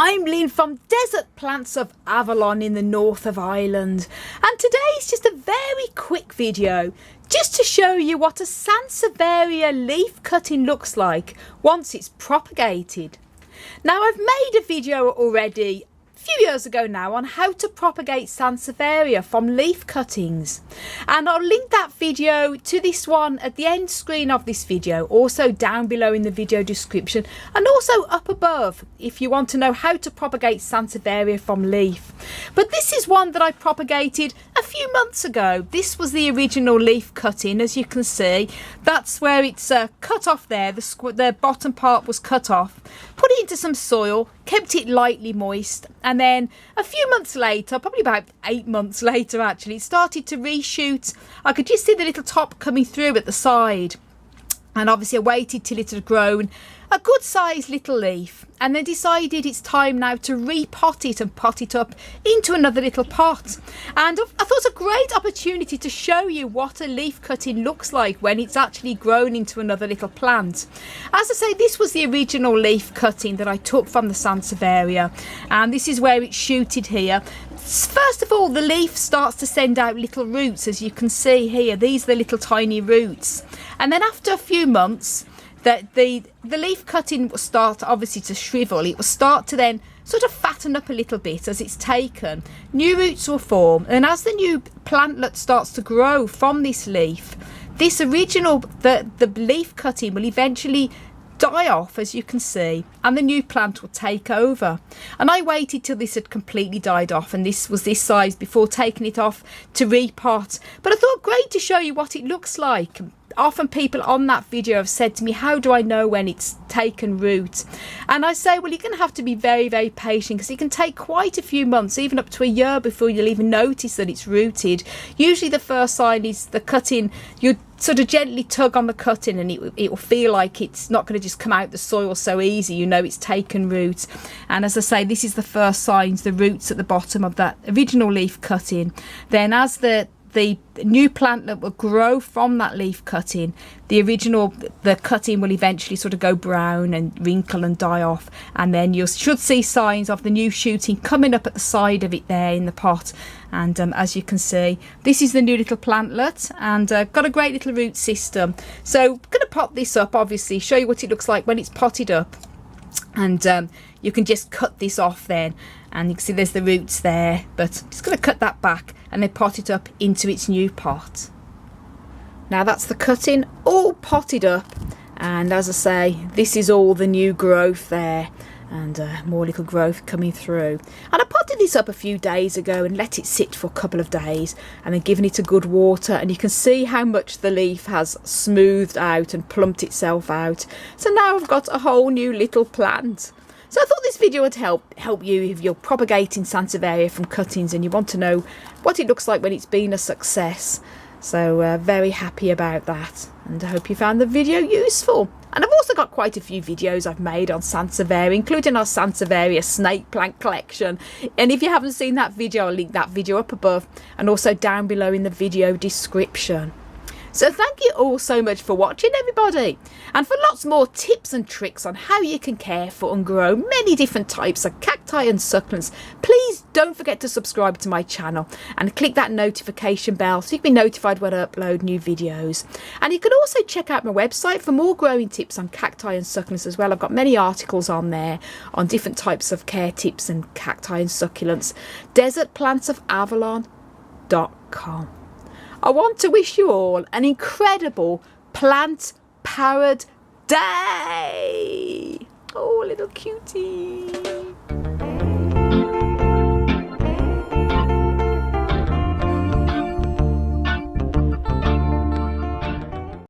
I'm Lynn from Desert Plants of Avalon in the north of Ireland, and today is just a very quick video just to show you what a Sansevieria leaf cutting looks like once it's propagated. Now, I've made a video already a few years ago now on how to propagate Sansevieria from leaf cuttings, and I'll link that video to this one at the end screen of this video, also down below in the video description, and also up above if you want to know how to propagate Sansevieria from leaf. But this is one that I propagated a few months ago. This was the original leaf cutting. As you can see, that's where it's cut off there. The bottom part was cut off. Put it into some soil, kept it lightly moist, and then a few months later, probably about 8 months later actually, it started to reshoot. I could just see the little top coming through at the side, and obviously I waited till it had grown a good sized little leaf, and then decided it's time now to repot it and pot it up into another little pot. And I thought it was a great opportunity to show you what a leaf cutting looks like when it's actually grown into another little plant. As I say, this was the original leaf cutting that I took from the Sansevieria, and this is where it's shooted here. First of all, the leaf starts to send out little roots, as you can see here. These are the little tiny roots, and then after a few months, that the leaf cutting will start obviously to shrivel. It will start to then sort of fatten up a little bit as it's taken. New roots will form, and as the new plantlet starts to grow from this leaf, this original the leaf cutting will eventually die off, as you can see, and the new plant will take over. And I waited till this had completely died off, and this was this size, before taking it off to repot. But I thought, great to show you what it looks like. Often people on that video have said to me, how do I know when it's taken root? And I say, well, you're going to have to be very, very patient, because it can take quite a few months, even up to a year, before you'll even notice that it's rooted. Usually the first sign is the cutting. You sort of gently tug on the cutting, and it will feel like it's not going to just come out the soil so easy. You know it's taken root. And as I say, this is the first signs, the roots at the bottom of that original leaf cutting. Then as the new plantlet will grow from that leaf cutting, the cutting will eventually sort of go brown and wrinkle and die off, and then you should see signs of the new shooting coming up at the side of it there in the pot. And as you can see, this is the new little plantlet, and got a great little root system. So I'm going to pot this up, obviously show you what it looks like when it's potted up, and you can just cut this off then, and you can see there's the roots there, but I'm just going to cut that back and then pot it up into its new pot. Now that's the cutting all potted up, and as I say, this is all the new growth there, and more little growth coming through. And I potted this up a few days ago and let it sit for a couple of days, and then given it a good water, and you can see how much the leaf has smoothed out and plumped itself out. So now I've got a whole new little plant. So I thought this video would help you if you're propagating Sansevieria from cuttings and you want to know what it looks like when it's been a success. So very happy about that, and I hope you found the video useful. And I've also got quite a few videos I've made on Sansevieria, including our Sansevieria snake plant collection. And if you haven't seen that video, I'll link that video up above and also down below in the video description. So thank you all so much for watching, everybody. And for lots more tips and tricks on how you can care for and grow many different types of cacti and succulents, please don't forget to subscribe to my channel and click that notification bell so you can be notified when I upload new videos. And you can also check out my website for more growing tips on cacti and succulents as well. I've got many articles on there on different types of care tips and cacti and succulents. desertplantsofavalon.com. I want to wish you all an incredible plant-powered day. Oh, little cutie.